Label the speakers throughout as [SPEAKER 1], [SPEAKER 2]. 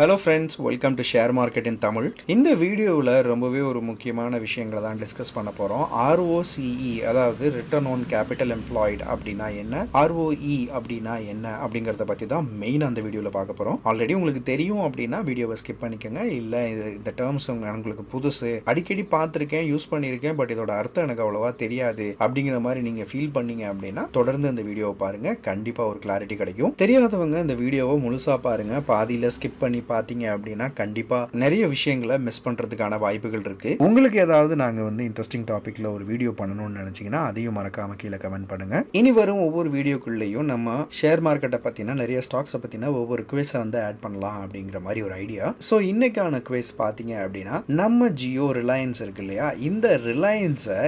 [SPEAKER 1] Hello friends, welcome to share market இன் தமிழ். இந்த வீடியோவில் ரொம்பவே ஒரு முக்கியமான விஷயங்களை தான் டிஸ்கஸ் பண்ண போகிறோம். ROCE, அதாவது ரிட்டர்ன் ஆன் கேபிட்டல் எம்ப்ளாய்டு அப்படின்னா என்ன, ROE அப்படின்னா என்ன அப்படிங்கிறத பற்றி தான் மெயின் அந்த வீடியோவில் பார்க்க போகிறோம். ஆல்ரெடி உங்களுக்கு தெரியும் அப்படின்னா வீடியோவை ஸ்கிப் பண்ணிக்கோங்க. இல்லை இந்த டேர்ம்ஸ் உங்களுக்கு புதுசு, அடிக்கடி பார்த்துருக்கேன், யூஸ் பண்ணியிருக்கேன், பட் இதோட அர்த்தம் எனக்கு அவ்வளோவா தெரியாது அப்படிங்கிற மாதிரி நீங்கள் ஃபீல் பண்ணீங்க அப்படின்னா தொடர்ந்து இந்த வீடியோவை பாருங்கள். கண்டிப்பாக ஒரு கிளாரிட்டி கிடைக்கும். தெரியாதவங்க இந்த வீடியோவை முழுசாக பாருங்கள். பாதியில் ஸ்கிப் பண்ணி பார்த்தீங்க அப்படின்னா கண்டிப்பா நிறைய விஷயங்களை மிஸ் பண்றதுக்கான வாய்ப்புகள் இருக்கு. உங்களுக்கு ஏதாவது நாங்க இன்ட்ரெஸ்டிங் டாபிக்ல ஒரு வீடியோ பண்ணணும்னு நினைச்சீங்கன்னா அதையும் மறக்காம கீழே கமெண்ட் பண்ணுங்க. இனி வரும் ஒவ்வொரு வீடியோக்குள்ளேயும் நம்ம ஷேர் மார்க்கெட்டை பத்தின நிறைய ஸ்டாக்ஸை பத்தின ஒவ்வொரு குவேஸை ஆட் பண்ணலாம் அப்படிங்கிற மாதிரி ஒரு ஐடியா. ஸோ இன்னைக்கான குவேஸ் பார்த்தீங்க அப்படின்னா, நம்ம ஜியோ ரிலையன்ஸ் இருக்கு இல்லையா, இந்த ரிலையன்ஸை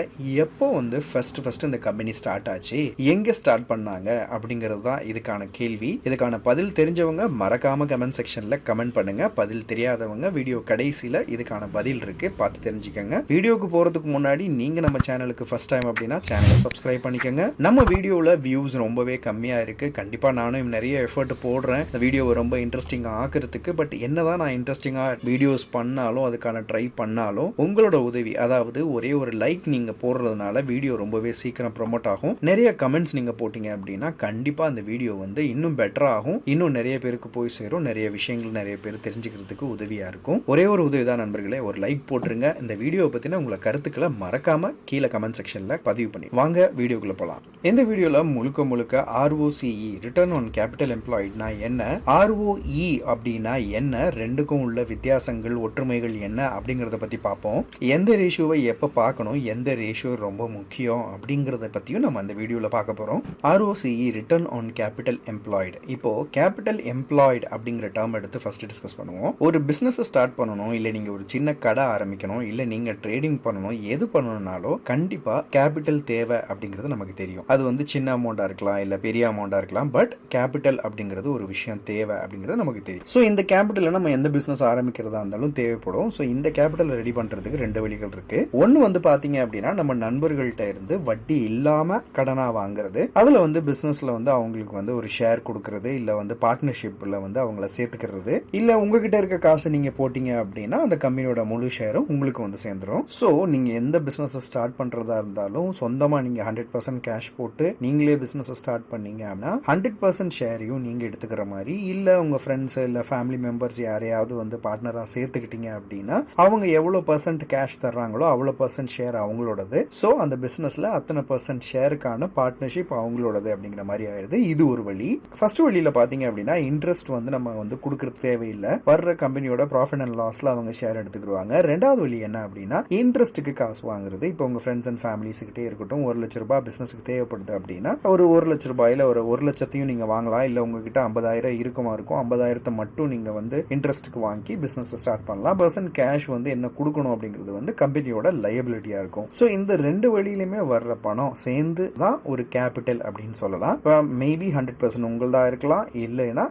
[SPEAKER 1] எப்போ ஃபர்ஸ்ட் இந்த கம்பெனி ஸ்டார்ட் ஆச்சு, எங்க ஸ்டார்ட் பண்ணாங்க அப்படிங்கிறது தான் இதுக்கான கேள்வி. இதுக்கான பதில் தெரிஞ்சவங்க மறக்காம கமெண்ட் செக்ஷன்ல கமெண்ட் பண்ணுங்க. பதில் தெரியாதவங்க வீடியோ கடைசியில இதுக்கான பதில் இருக்கு, பார்த்து தெரிஞ்சுக்கங்க. வீடியோக்கு போறதுக்கு முன்னாடி நீங்க நம்ம சேனலுக்கு ஃபர்ஸ்ட் டைம் அப்படின்னா சேனலை சப்ஸ்கிரைப் பண்ணிக்கங்க. நம்ம வீடியோல வியூஸ் ரொம்பவே கம்மியா இருக்கு. கண்டிப்பா நானும் நிறைய எஃபர்ட் போடுறேன் இந்த வீடியோவை ரொம்ப இன்ட்ரெஸ்டிங்கா ஆக்குறதுக்கு. பட் என்னதான் நான் இன்ட்ரெஸ்டிங்கா வீடியோஸ் பண்ணாலும், அதுக்கான ட்ரை பண்ணாலும், உங்களோட உதவி, அதாவது ஒரே ஒரு லைக் நீங்க போடுறதுனால வீடியோ ரொம்பவே சீக்கிரம் ப்ரொமோட் ஆகும். நிறைய கமெண்ட்ஸ் நீங்க போட்டீங்க அப்படின்னா கண்டிப்பா அந்த வீடியோ இன்னும் பெட்டர் ஆகும், இன்னும் நிறைய பேருக்கு போய் சேரும், நிறைய விஷயங்கள் நிறைய பேர் தெரிஞ்சுக்கிறதுக்கு உதவியா இருக்கும். ஒரே ஒரு உதவி தான் நண்பர்களே, ஒரு லைக் போட்டுருங்க. இந்த வீடியோ பத்தின உங்களை கருத்துக்களை மறக்காம கீழே கமெண்ட் செக்ஷன்ல பதிவு பண்ணி வாங்க வீடியோக்குள்ள போலாம். இந்த வீடியோல முழுக்க ROCE, ரிட்டர்ன் ஆன் கேபிட்டல் எம்ப்ளாய்டுனா என்ன, ROE அப்படின்னா என்ன, ரெண்டுக்கும் உள்ள வித்தியாசங்கள், ஒற்றுமைகள் என்ன அப்படிங்கறத பத்தி பார்ப்போம். எந்த ரேஷியோவை எப்ப பார்க்கணும், எந்த ரேஷியோ ரொம்ப முக்கியம் அப்படிங்கறத பத்தியும் நம்ம அந்த வீடியோல பார்க்க போறோம். ROCE, return on capital employed. இப்போ கேபிட்டல் எம்ப்ளாய்டு அப்படிங்கிற டேர்ம் எடுத்து ஃபர்ஸ்ட் டிஸ்கஸ் பண்ணுவோம். ஒரு பிசினஸ் ஸ்டார்ட் பண்ணணும், இல்ல நீங்க ஒரு சின்ன கடை ஆரம்பிக்கணும், இல்ல நீங்க ட்ரேடிங் பண்ணணும், எது பண்ணணும்னாலும் கண்டிப்பா கேபிட்டல் தேவை அப்படிங்கிறது நமக்கு தெரியும். அது சின்ன அமௌண்டா இருக்கலாம், இல்ல பெரிய அமௌண்டா இருக்கலாம், பட் கேபிட்டல் அப்படிங்கிறது ஒரு விஷயம் தேவை அப்படிங்கிறது நமக்கு தெரியும். ஸோ இந்த கேபிட்டல் நம்ம எந்த பிசினஸ் ஆரம்பிக்கிறதா இருந்தாலும் தேவைப்படும். ஸோ இந்த கேபிட்டல் ரெடி பண்றதுக்கு ரெண்டு வழிகள் இருக்கு. ஒன்னு பாத்தீங்க அப்படின்னா, நம்ம நண்பர்கள்ட்ட இருந்து வட்டி இல்லாம கடனா வாங்குறது. அதுல பிசினஸ்ல அவங்களுக்கு ஒரு ஷேர் கொடுக்கறது, இல்ல பார்ட்னர்ஷிப்ல அவங்கள சேர்த்துக்கிறது, இல்ல உங்ககிட்ட இருக்க காசு நீங்க போட்டீங்க அப்படின்னா அந்த கம்பெனியோட முழு ஷேரும் உங்களுக்கு சேர்ந்துரும். சோ நீங்க எந்த பிசினஸ் ஸ்டார்ட் பண்றதா இருந்தாலும் சொந்தமா நீங்க 100% கேஷ் போட்டு நீங்களே பிசினஸ் ஸ்டார்ட் பண்ணீங்க அப்படின்னா 100% ஷேரையும் நீங்க எடுத்துக்கிற மாதிரி, இல்ல உங்க ஃப்ரெண்ட்ஸ் இல்ல ஃபேமிலி மெம்பர்ஸ் யாரையாவது பார்ட்னரா சேர்த்துக்கிட்டீங்க அப்படின்னா அவங்க எவ்வளவு பர்சன்ட் கேஷ் தர்றாங்களோ அவ்வளவு பர்சன்ட் ஷேர் அவங்களோடது. சோ அந்த பிசினஸ்ல அத்தனை பர்சன்ட் ஷேருக்கான பார்ட்னர்ஷிப் அவங்களோடது அப்படிங்கிற மாதிரி ஆயிடுது. இது ஒரு வழி. ஃபர்ஸ்ட் வழியில பாத்தீங்க அப்படின்னா, இன்ட்ரெஸ்ட் நம்ம கொடுக்கறது தேவையில்லை, வர்ற கம்பெனியோட ப்ராஃபிட் அண்ட் லாஸ்ல அவங்க ஷேர் எடுத்துக்கிடுவாங்க. ரெண்டாவது வழி என்ன அப்படின்னா, இன்ட்ரெஸ்ட்டுக்கு காசு வாங்குறது. இப்போ உங்க ஃப்ரெண்ட்ஸ் அண்ட் ஃபேமிலிஸ் கிட்டே இருக்கட்டும், 1 லட்ச ரூபாய் பிசினஸ்க்கு தேவைப்படுது அப்படின்னா ஒரு 1 லட்ச ரூபாயில ஒரு 1 லட்சத்தையும் நீங்க வாங்கலாம், இல்ல உங்ககிட்ட 50,000 இருக்கும், 50,000 மட்டும் நீங்க இன்ட்ரெஸ்ட்டுக்கு வாங்கி பிசினஸ் ஸ்டார்ட் பண்ணலாம். பர்சன்ட் கேஷ் என்ன கொடுக்கணும் அப்படிங்கிறது கம்பெனியோட லைபிலிட்டியா இருக்கும். ஸோ இந்த ரெண்டு வழியிலுமே வர்ற பணம் சேர்ந்து தான் ஒரு கேபிட்டல் அப்படின்னு சொல்லலாம். மேபி 100% உங்களதா இருக்கலாம், இல்லைன்னா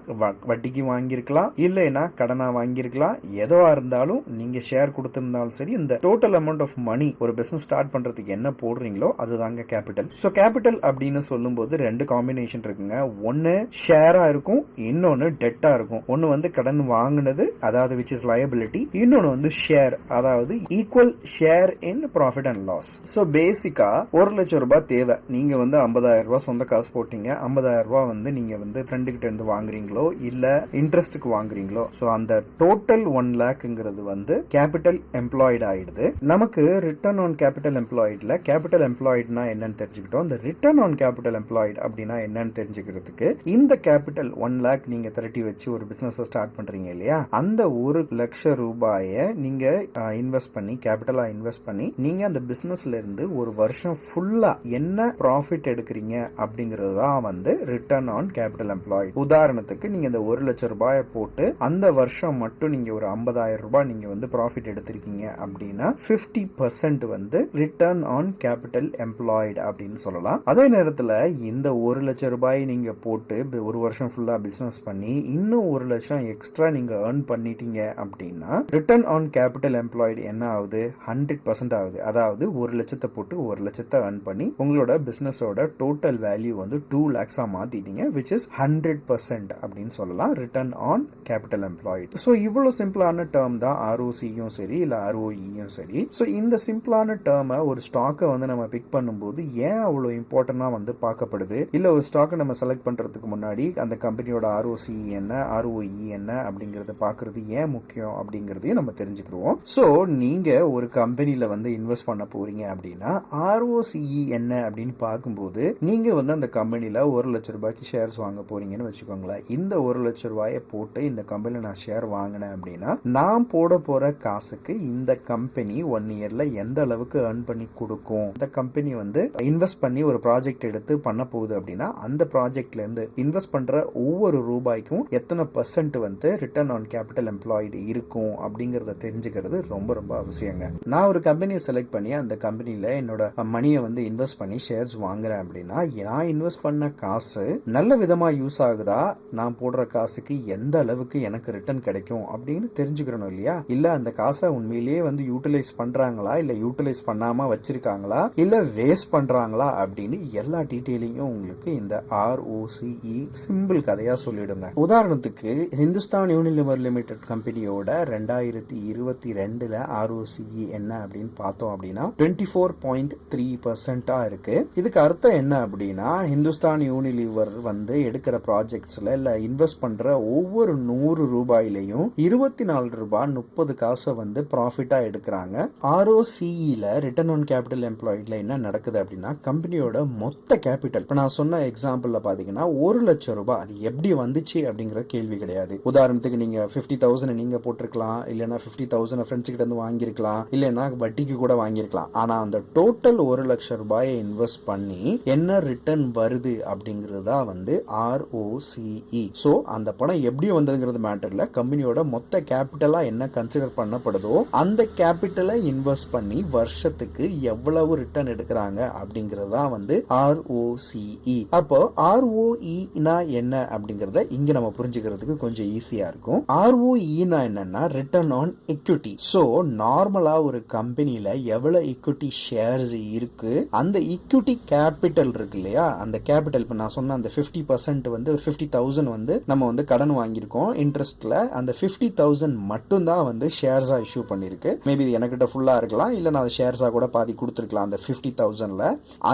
[SPEAKER 1] வட்டிக்கு வாங்கியிருக்கலாம், இல்லைன்னா கடனா வாங்கியிருக்கலாம். எதுவா இருந்தாலும் நீங்க ஷேர் கொடுத்திருந்தாலும் சரி, இந்த டோட்டல் அமௌண்ட் ஆஃப் மணி ஒரு பிசினஸ் ஸ்டார்ட் பண்றதுக்கு என்ன போடுறீங்களோ அதுதாங்க கேபிட்டல். சோ கேபிட்டல் அப்படின்னு சொல்லும்போது ரெண்டு காம்பினேஷன் இருக்குங்க. ஒன்னு ஷேரா இருக்கும், இன்னொன்னு டெட்டா இருக்கும். ஒன்னு கடன் வாங்குனது, அதாவது which is liability, இன்னொன்னு ஷேர், அதாவது equal share in profit and loss. So பேசிக்கா 1 லட்சம் ரூபாய் தேவை, நீங்க 50,000 ரூபாய் சொந்த காசு போட்டீங்க, 50,000 ரூபாய் நீங்க ஃப்ரெண்டு கிட்ட இருந்து வாங்குறீங்களோ இல்ல இன்ட்ரெஸ்ட்க்கு வாங்குறீங்களோ, சோ அந்த டோட்டல் 1 லாக்ங்கிறது கேபிட்டல் எம்ப்ளாய்டு ஆயிடுது. நமக்கு ரிட்டர்ன் ஆன் கேபிட்டல் எம்ப்ளாய்டுல கேபிட்டல் எம்ப்ளாய்டுனா என்னன்னு தெரிஞ்சுக்கிட்டோம். இந்த ரிட்டர்ன் ஆன் கேபிட்டல் எம்ப்ளாய்டு அப்படின்னா என்னன்னு தெரிஞ்சுக்கிறதுக்கு, இந்த கேபிட்டல் 1 லாக் நீங்க திரட்டி வச்சு ஒரு பிசினஸ் ஸ்டார்ட் பண்றீங்க இல்லையா, அந்த 1 லட்சம் ரூபாயை நீங்க இன்வெஸ்ட் பண்ணி, கேபிட்டலா இன்வெஸ்ட் பண்ணி நீங்க அந்த பிசினஸ்ல இருந்து ஒரு வருஷம் ஃபுல்லா என்ன ப்ராஃபிட் எடுக்கிறீங்க அப்படிங்கிறது தான் ரிட்டர்ன் ஆன் கேபிட்டல் எம்ப்ளாய்டு. உதாரணத்துக்கு நீங்க இந்த 1 லட்சம் ரூபாயை போட்டு அந்த வருஷம் மட்டும் நீங்க ஒரு 50,000 ரூபாய் நீங்க ப்ராஃபிட் எடுத்திருக்கீங்க அப்படின்னா 50% ரிட்டர்ன் ஆன் கேபிட்டல் எம்ப்ளாய்டு அப்படின்னு சொல்லலாம். அதே நேரத்துல இந்த 1 லட்சம் ரூபாய் நீங்க போட்டு ஒரு வருஷம் ஃபுல்லா பிசினஸ் பண்ணி இன்னும் 1 லட்சம் எக்ஸ்ட்ரா நீங்க ஏர்ன் பண்ணிட்டீங்க அப்படின்னா ரிட்டர்ன் ஆன் கேபிட்டல் எம்ப்ளாய்டு என்ன ஆகுது, 100% ஆகுது. அதாவது 1 லட்சத்தை போட்டு 1 லட்சத்தை ஏர்ன் பண்ணி உங்களோட பிசினஸோட டோட்டல் வேல்யூ 2 lakhs மாத்திட்டீங்க, which is 100% அப்படின்னு சொல்லலாம் return on capital capital employed. So இவ்வளோ சிம்பிளான டேர்ம் தான் ஆர்ஓசியும் சரி இல்லை ஆர்ஓஇயும் சரி. ஸோ இந்த சிம்பிளான டேர்மை ஒரு ஸ்டாக்கை வந்து நம்ம பிக் பண்ணும்போது ஏன் அவ்வளோ இம்பார்ட்டண்டாக வந்து பார்க்கப்படுது, இல்லை ஒரு ஸ்டாக்கை நம்ம செலக்ட் பண்ணுறதுக்கு முன்னாடி அந்த கம்பெனியோட ஆர்ஓசி என்ன ஆர்ஓஇ என்ன அப்படிங்கிறத பார்க்கறது ஏன் முக்கியம் அப்படிங்கிறதையும் நம்ம தெரிஞ்சுக்கிடுவோம். ஸோ நீங்கள் ஒரு கம்பெனியில் வந்து இன்வெஸ்ட் பண்ண போறீங்க அப்படின்னா ஆர்ஓசிஇ என்ன அப்படின்னு பார்க்கும்போது நீங்கள் வந்து அந்த கம்பெனியில் 1 லட்ச ரூபாய்க்கு ஷேர்ஸ் வாங்க போறீங்கன்னு வச்சுக்கோங்களேன். இந்த 1 லட்ச ரூபாயை போட்டு இந்த கம்பெனியில் நான் ஷேர் வாங்கினேன் அப்படின்னா நான் போட போற காசுக்கு இந்த கம்பெனி 1 இயர்ல எந்த அளவுக்கு ஏர்ன் பண்ணி கொடுக்கும், இந்த கம்பெனி வந்து இன்வெஸ்ட் பண்ணி ஒரு ப்ராஜெக்ட் எடுத்து பண்ண போகுது அப்படின்னா அந்த ப்ராஜெக்ட்ல இருந்து இன்வெஸ்ட் பண்ற ஒவ்வொரு ரூபாய்க்கும் எத்தனை % வந்து ரிட்டர்ன் ஆன் கேபிட்டல் எம்ப்ளாய்டு இருக்கும் அப்படிங்கறத தெரிஞ்சுக்கிறது ரொம்ப ரொம்ப அவசியங்க. நான் ஒரு கம்பெனியை செலக்ட் பண்ணி அந்த கம்பெனியில என்னோட மணியை வந்து இன்வெஸ்ட் பண்ணி ஷேர்ஸ் வாங்குறேன் அப்படின்னா நான் இன்வெஸ்ட் பண்ண காசு நல்ல விதமா யூஸ் ஆகுதா, நான் போடுற காசுக்கு எந்த அளவுக்கு எனக்கு ரிட்டர்ன் கிடைக்கும் அப்படின்னு தெரிஞ்சுக்கிறணும் இல்லையா. இல்ல அந்த காசை உண்மையிலேயே வந்து யூட்டிலைஸ் பண்றாங்களா, இல்ல யூட்டிலைஸ் பண்ணாம வச்சிருக்காங்களா, இல்ல வேஸ்ட் பண்றாங்களா அப்படின்னு எல்லா டீட்டெயிலையும் உங்களுக்கு இந்த ஆர்ஓசிஇ சிம்பிள் கதையா சொல்லிடுங்க. உதாரணத்துக்கு ஹிந்துஸ்தான் யூனிலிவர் லிமிடெட் கம்பெனியோட 2022 ஆர்ஓசிஇ என்ன அப்படின்னு பார்த்தோம் அப்படின்னா 24.3% இருக்கு. இதுக்கு அர்த்தம் என்ன அப்படின்னா ஹிந்துஸ்தான் யூனிலிவர் வந்து எடுக்கிற ப்ராஜெக்ட்ஸ்ல இல்ல இன்வெஸ்ட் பண்ற ஒவ்வொரு 100 ரூபாயிலையும் 24 ரூபாய் 30 காசை வந்து ப்ராஃபிட்டா எடுக்கிறாங்க. ஆர்ஓசிஇல ரிட்டர்ன் ஆன் கேபிட்டல் எம்ப்ளாய்ட்ல என்ன நடக்குது அப்படின்னா கம்பெனியோட மொத்த கேபிட்டல், இப்போ நான் சொன்ன எக்ஸாம்பிள்ல பாத்தீங்கன்னா 1 லட்சம் ரூபாய், அது எப்படி வந்துச்சு அப்படிங்கிற கேள்வி கிடையாது. உதாரணத்துக்கு நீங்க 50,000 நீங்க போட்டிருக்கலாம், இல்லைன்னா 50,000 ஃப்ரெண்ட்ஸ் கிட்ட இருந்து வாங்கியிருக்கலாம், இல்லைன்னா வட்டிக்கு கூட வாங்கியிருக்கலாம். ஆனா அந்த டோட்டல் 1 லட்சம் ரூபாயை இன்வெஸ்ட் பண்ணி என்ன ரிட்டர்ன் வருது அப்படிங்கிறதா வந்து ஆர்ஓசிஇ. ஸோ அந்த பணம் எப்படி வந்ததுங்கிறது மேட்டர்ல கம்பெனியோட மொத்த கேபிட்டலா என்ன கன்சிடர் பண்ணப்படுதோ அந்த கேபிட்டலை இன்வெஸ்ட் பண்ணி வருஷத்துக்கு எவ்வளவு ரிட்டர்ன் எடுக்கிறாங்க அப்படிங்கறதா வந்து ஆர்ஓசிஇ. அப்போ ஆர்ஓஇனா என்ன அப்படிங்கறத இங்க நம்ம புரிஞ்சுக்கிறதுக்கு கொஞ்சம் ஈஸியா இருக்கும். ஆர்ஓஇனா என்னன்னா ரிட்டர்ன் ஆன் எக்விட்டி. ஸோ நார்மலா ஒரு கம்பெனில எவ்வளவு equity ஷேர்ஸ் இருக்கு, அந்த equity கேபிட்டல் இருக்கு இல்லையா, அந்த கேபிட்டல் இப்போ நான் சொன்ன அந்த 50% வந்து 50,000 வந்து நம்ம வந்து கடன் வாங்கியிருக்கோம் இன்ட்ரெஸ்ட்ல, அந்த 50,000 மட்டும் தான் வந்து ஷேர்ஸா இஷ்யூ பண்ணிருக்கு. மேபி இது எனக்கிட்ட ஃபுல்லா இருக்கலாம், இல்ல நான் ஷேர்ஸா கூட பாதி கொடுத்துருக்கலாம். அந்த 50,000ல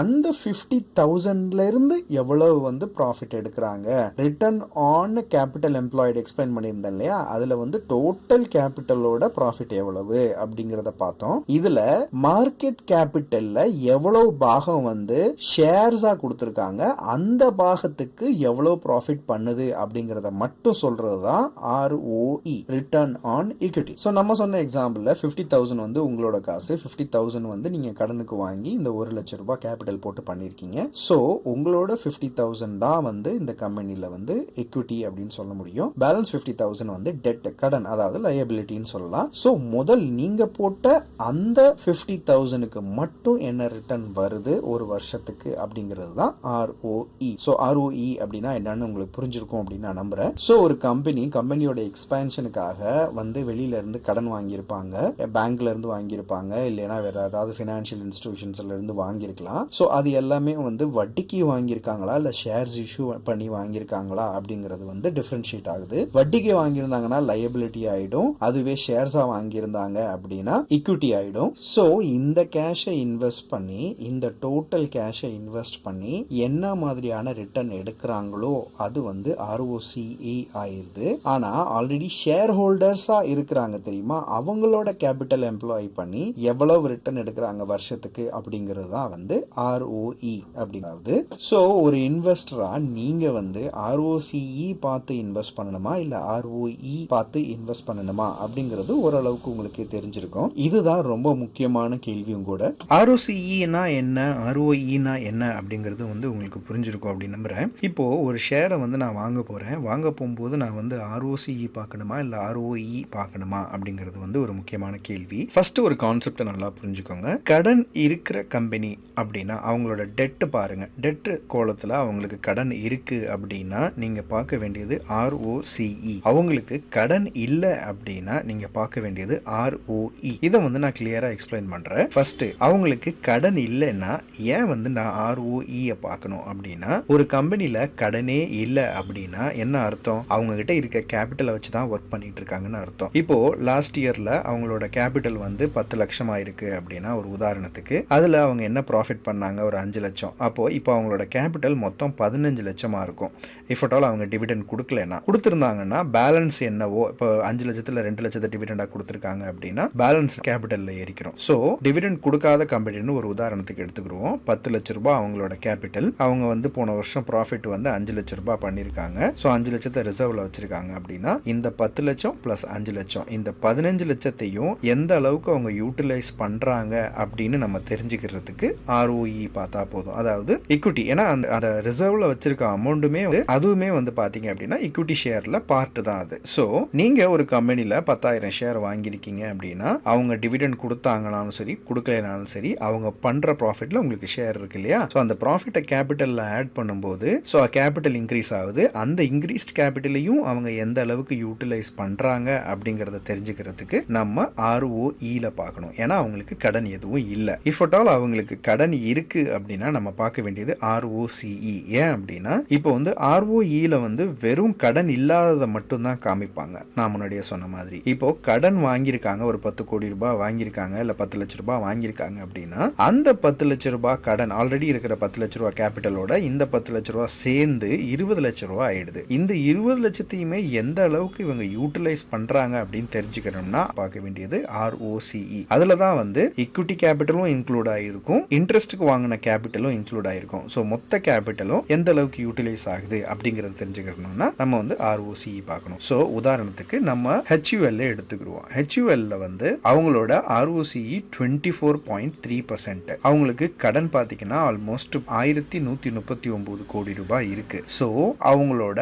[SPEAKER 1] அந்த 50,000ல இருந்து எவ்வளவு வந்து ப்ராஃபிட் எடுக்கிறாங்க, return on capital employed explain பண்ணியிருந்தேன் இல்லையா, அதுல வந்து டோட்டல் கேபிட்டலோட ப்ராஃபிட் எவ்வளவு அப்படிங்கறத பார்த்தோம். இதுல மார்க்கெட் கேபிட்டல்ல எவ்வளவு பாகம் வந்து ஷேர்ஸா கொடுத்திருக்காங்க, அந்த பாகத்துக்கு எவ்வளவு ப்ராஃபிட் பண்ணுது அப்படிங்கறத மட்டும் சொல்றதுதான் ROE, return on equity. So நம்ம சொன்ன எக்ஸாம்பிள்ல 50,000 வந்து உங்களோட காசு, 50,000 வந்து நீங்க கடனுக்கு வாங்கி இந்த 1 லட்சம் ரூபாய் கேபிட்டல் போட்டு பண்ணிருக்கீங்க. சோ உங்களோட 50,000 தான் வந்து இந்த கம்பெனில வந்து equity அப்படின்னு சொல்ல முடியும். பேலன்ஸ் 50,000 வந்து டெட், கடன், அதாவது லயபிலிட்டின்னு சொல்லலாம். சோ முதல் நீங்க போட்ட அந்த 50,000க்கு மட்டும் என்ன ரிட்டர்ன் வருது ஒரு வருஷத்துக்கு அப்படிங்கிறது தான் ஆர்ஓஇ. சோ ஆர்ஓஇ அப்படின்னா என்னன்னு உங்களுக்கு புரிஞ்சிருக்கும் அப்படின்னு நான் நம்புறேன். சோ ஒரு கம்பெனியோட எக்ஸ்பான்ஷனுக்காக வந்து வெளியில இருந்து கடன் வாங்கியிருப்பாங்க, பேங்க்ல இருந்து வாங்கியிருப்பாங்க, இல்லைன்னா வேற ஏதாவது பினான்சியல் இன்ஸ்டிடியூஷன்ஸ்ல இருந்து வாங்கியிருக்கலாம். சோ அது எல்லாமே வந்து வட்டிக்கு வாங்கியிருக்காங்களா இல்ல ஷேர்ஸ் இஷ்யூ பண்ணி வாங்கியிருக்காங்களா அப்படிங்கிறது வந்து டிஃபரன்ஷியேட் ஆகுது. வட்டிக்கு வாங்கியிருந்தாங்கன்னா லயபிலிட்டி ஆயிடும், அதுவே ஷேர்ஸா வாங்கியிருந்தாங்க அப்படின்னா ஈக்விட்டி ஆயிடும். சோ இந்த கேஷை இன்வெஸ்ட் பண்ணி, இந்த டோட்டல் கேஷை இன்வெஸ்ட் பண்ணி என்ன மாதிரியான ரிட்டர்ன் எடுக்கிறாங்களோ அது வந்து ஆர்ஓசிஇ ஆயிருது. ஆனா ஆல்ரெடி ஷேர் ஹோல்டர்ஸா இருக்கிறாங்க தெரியுமா, அவங்களோட கேபிட்டல் எம்ப்ளாய் பண்ணி எவ்வளவு ரிட்டர்ன் எடுக்கிறாங்க வருஷத்துக்கு அப்படிங்கிறது தான் வந்து ஆர்ஓஇ அப்படிங்கிறது. சோ ஒரு இன்வெஸ்டரா நீங்க வந்து ஆர்ஓசிஇ பார்த்து இன்வெஸ்ட் பண்ணணுமா இல்ல ஆர்ஓஇ பார்த்து இன்வெஸ்ட் பண்ணணுமா அப்படிங்கிறது ஓரளவுக்கு உங்களுக்கு தெரிஞ்சிருக்கும். இதுதான் ரொம்ப முக்கியமான கேள்வியும் கூட. ஆர்ஓசிஇனா என்ன, ஆர்ஓஇனா என்ன அப்படிங்கிறது வந்து உங்களுக்கு புரிஞ்சிருக்கும் அப்படின்னு நம்புறேன். இப்போ ஒரு ஷேரை வந்து நான் வாங்க போறேன், வாங்க போகும்போது நான் வந்து ஆர்ஓசிஇ பார்க்கணுமா இல்ல ஆர்ஓஇ பார்க்கணுமா அப்படிங்கிறது வந்து ஒரு முக்கியமான கேள்வி. ஃபர்ஸ்ட் ஒரு கான்செப்டை நல்லா புரிஞ்சுக்கோங்க. கடன் இருக்கிற கம்பெனி அப்படின்னா அவங்களோட டெட் பாருங்க, டெட் கோலத்துல அவங்களுக்கு கடன் இருக்கு அப்படின்னா நீங்க பார்க்க வேண்டியது ஆர்ஓசிஇ. அவங்களுக்கு கடன் இல்லை அப்படின்னா நீங்க பார்க்க வேண்டியது ஆர்ஓஇ. இதை வந்து நான் கிளியரா எக்ஸ்பிளைன் பண்றேன். ஃபர்ஸ்ட் அவங்களுக்கு கடன் இல்லைன்னா ஏன் வந்து நான் ஆர்ஓஇ பார்க்கணும் அப்படின்னா, ஒரு கம்பெனில கடனே இல்லை அப்படின்னா என்ன அர்த்தம், அவங்க கிட்ட இருக்க இருக்க கேபிட்டலை வச்சு தான் ஒர்க் பண்ணிட்டு இருக்காங்கன்னு அர்த்தம். இப்போ லாஸ்ட் இயர்ல அவங்களோட கேபிட்டல் வந்து 10 லட்சம் ஆயிருக்கு அப்படின்னா ஒரு உதாரணத்துக்கு அதுல அவங்க என்ன ப்ராஃபிட் பண்ணாங்க, ஒரு 5 லட்சம். அப்போ இப்போ அவங்களோட கேபிட்டல் மொத்தம் 15 லட்சமா இருக்கும். இஃப் அட் ஆல் அவங்க டிவிடெண்ட் கொடுக்கலனா, கொடுத்திருந்தாங்கன்னா பேலன்ஸ் என்னவோ, இப்போ 5 லட்சத்துல 2 லட்சத்தை டிவிடெண்டா கொடுத்திருக்காங்க அப்படின்னா பேலன்ஸ் கேபிட்டல்ல ஏறிக்கிறோம். ஸோ டிவிடெண்ட் கொடுக்காத கம்பெனின்னு ஒரு உதாரணத்துக்கு எடுத்துக்கிறோம். 10 லட்ச ரூபாய் அவங்களோட கேபிட்டல். அவங்க வந்து போன வருஷம் ப்ராஃபிட் வந்து 5 லட்ச ரூபாய் பண்ணிருக்காங்க. ஸோ 5 லட்சத்தை ரிசர்வ்ல வச்சிருக்காங்க அப்படின்னா இந்த 10 லட்சம் பிளஸ் 5 லட்சம், இந்த 15 லட்சத்தையும் எந்த அளவுக்கு அவங்க யூட்டிலைஸ் பண்றாங்க அப்படின்னு நம்ம தெரிஞ்சுக்கிறதுக்கு ROE பார்த்தா போதும். அதாவது ஈக்விட்டி, ஏன்னா அந்த ரிசர்வ்ல வச்சிருக்க அமௌண்ட்டுமே அதுவுமே வந்து பாத்தீங்க அப்படின்னா ஈக்விட்டி ஷேர்ல பார்ட் தான் அது. ஸோ நீங்க ஒரு கம்பெனில 10,000 ஷேர் வாங்கியிருக்கீங்க அப்படின்னா அவங்க டிவிடெண்ட் கொடுத்தாங்கனாலும் சரி கொடுக்கலனாலும் சரி அவங்க பண்ற ப்ராஃபிட்ல உங்களுக்கு ஷேர் இருக்கு இல்லையா? ஸோ அந்த ப்ராஃபிட்டை கேபிட்டல்ல ஆட் பண்ணும்போது ஸோ கேபிட்டல் இன்க்ரீஸ் ஆகுது. அந்த இன்க்ரீஸ்ட் கேபிட்டலையும் அவங்க எந்த அளவுக்கு யூட்டிலைஸ் பண்றாங்க அப்படிங்கறத தெரிஞ்சுக்கிறதுக்கு நம்ம ROEல பார்க்கணும். ஏன்னா அவங்களுக்கு கடன் எதுவும் இல்லை. இஃப் அட் ஆல் அவங்களுக்கு கடன் இருக்கு அப்படின்னா நம்ம பார்க்க வேண்டியது ROCE. ஏன் அப்படின்னா இப்போ வந்து ROEல வந்து வெறும் கடன் இல்லாததை மட்டும் தான் காமிப்பாங்க. நான் முன்னாடியே சொன்ன மாதிரி இப்போ கடன் வாங்கியிருக்காங்க, ஒரு 10 கோடி ரூபாய் வாங்கியிருக்காங்க, இல்ல 10 லட்ச ரூபாய் வாங்கியிருக்காங்க அப்படின்னா அந்த 10 லட்ச ரூபாய் கடன் ஆல்ரெடி இருக்கிற 10 லட்ச ரூபாய் கேபிட்டலோட இந்த 10 லட்ச ரூபாய் சேர்ந்து 20 லட்ச ரூபாய் ஆயிடுது. இந்த 20 லட்சத்தையுமே எந்த அளவுக்கு இவங்க யூட்டிலைஸ் பண்றாங்க அப்படின்னு தெரிஞ்சுக்கணும்னா பார்க்க வேண்டியது ROCE. அதுல தான் வந்து ஈக்விட்டி கேபிட்டலும் இன்க்ளூட் ஆயிருக்கும், இன்ட்ரெஸ்ட்டுக்கு வாங்கின கேபிட்டலும் இன்க்ளூட் ஆயிருக்கும். ஸோ மொத்த கேபிட்டலும் எந்த அளவுக்கு யூட்டிலைஸ் ஆகுது அப்படிங்கறது தெரிஞ்சுக்கணும்னா நம்ம வந்து ROCE பார்க்கணும். ஸோ உதாரணத்துக்கு நம்ம HUL எடுத்துக்கிறோம். HUL வந்து அவங்களோட ROCE 24.3%. அவங்களுக்கு கடன் பார்த்தீங்கன்னா ஆல்மோஸ்ட் 1139 கோடி ரூபாய் இருக்கு. ஸோ அவங்களோட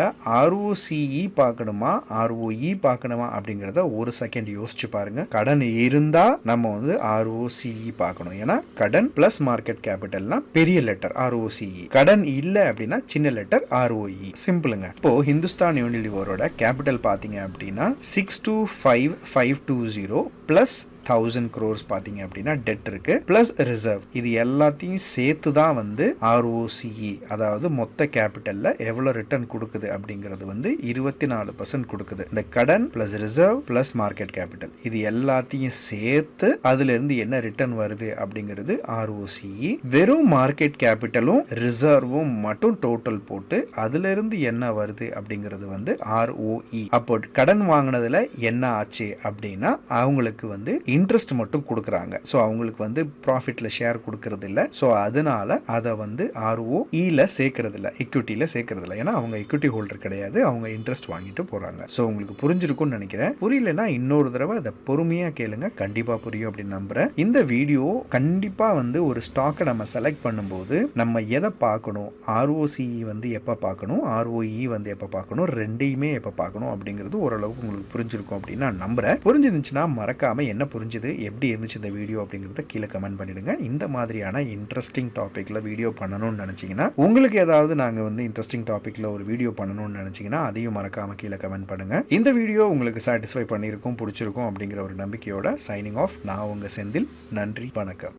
[SPEAKER 1] ROCE பார்க்கணுமா ROE பார்க்கணுமா அப்படிங்கறத ஒரு செகண்ட் யோசிச்சு பாருங்க. கடன் இருந்தா நம்ம வந்து ROCE பார்க்கணும். ஏன்னா கடன் பிளஸ் மார்க்கெட் கேபிட்டல்னா பெரிய லெட்டர் ROCE, கடன் இல்ல அப்படின்னா சின்ன லெட்டர் ROE. சிம்பிளுங்க. இப்போ ஹிந்துஸ்தான் யூனிலிவரோட கேபிட்டல் பாத்தீங்க அப்படின்னா 625,520 பிளஸ் 1000 crores பாத்தீங்க அப்படின்னா டெட் இருக்கு, பிளஸ் ரிசர்வ். இது எல்லாத்தையும் சேர்த்து தான் வந்து ROCE, அதாவது மொத்த கேபிட்டல்ல எவ்வளவு ரிட்டர்ன் கொடுக்குது அப்படிங்கிறது வந்து 24% கொடுக்குது. இந்த கடன் plus reserve plus market capital இது எல்லாத்தையும் சேர்த்து அதுல இருந்து என்ன ரிட்டர்ன் வருது அப்படிங்கிறது ROCE. வெறும் மார்க்கெட் கேபிட்டலும் ரிசர்வும் மட்டும் டோட்டல் போட்டு அதுல இருந்து என்ன வருது அப்படிங்கிறது வந்து ROE. அப்போ கடன் வாங்கினதுல என்ன ஆச்சு அப்படின்னா அவங்களுக்கு வந்து இன்ட்ரெஸ்ட் மட்டும் கொடுக்குறாங்க. ஸோ அவங்களுக்கு வந்து ப்ராஃபிட்ல ஷேர் கொடுக்கறது இல்லை. ஸோ அதனால அதை வந்து ROEல சேர்க்கறது இல்லை, ஈக்விட்டியில சேர்க்கறது இல்லை. ஏன்னா அவங்க ஈக்விட்டி ஹோல்டர் கிடையாது, அவங்க இன்ட்ரெஸ்ட் வாங்கிட்டு போறாங்க. ஸோ உங்களுக்கு புரிஞ்சிருக்கும்னு நினைக்கிறேன். புரியலன்னா இன்னொரு தடவை அதை பொறுமையா கேளுங்க, கண்டிப்பா புரியும் அப்படின்னு நம்புறேன். இந்த வீடியோ கண்டிப்பா வந்து ஒரு ஸ்டாக்கை நம்ம செலக்ட் பண்ணும்போது நம்ம எதை பார்க்கணும், ROCE வந்து எப்ப பார்க்கணும், ROE வந்து எப்ப பார்க்கணும், ரெண்டையுமே எப்ப பார்க்கணும் அப்படிங்கிறது ஓரளவுக்கு உங்களுக்கு புரிஞ்சிருக்கும் அப்படின்னு நான் நம்புறேன். புரிஞ்சிருந்துச்சுன்னா மறக்காம என்ன புரிஞ்சுது, எப்படி இருந்துச்சு இந்த வீடியோ அப்படிங்கிறத கீழே கமெண்ட் பண்ணிடுங்க. இந்த மாதிரியான இன்ட்ரெஸ்டிங் டாபிக்ல வீடியோ பண்ணணும்னு நினைச்சீங்கன்னா, உங்களுக்கு ஏதாவது நாங்க வந்து இன்ட்ரெஸ்டிங் டாபிக்ல ஒரு வீடியோ பண்ணணும்னு நினைச்சீங்கன்னா அதையும் மறக்காம கீழே கமெண்ட் பண்ணுங்க. இந்த வீடியோ உங்களுக்கு சாட்டிஸ்ஃபை பண்ணியிருக்கும், பிடிச்சிருக்கும் அப்படிங்கிற ஒரு நம்பிக்கையோட சைனிங் ஆஃப். நான் உங்க செந்தில். நன்றி, வணக்கம்.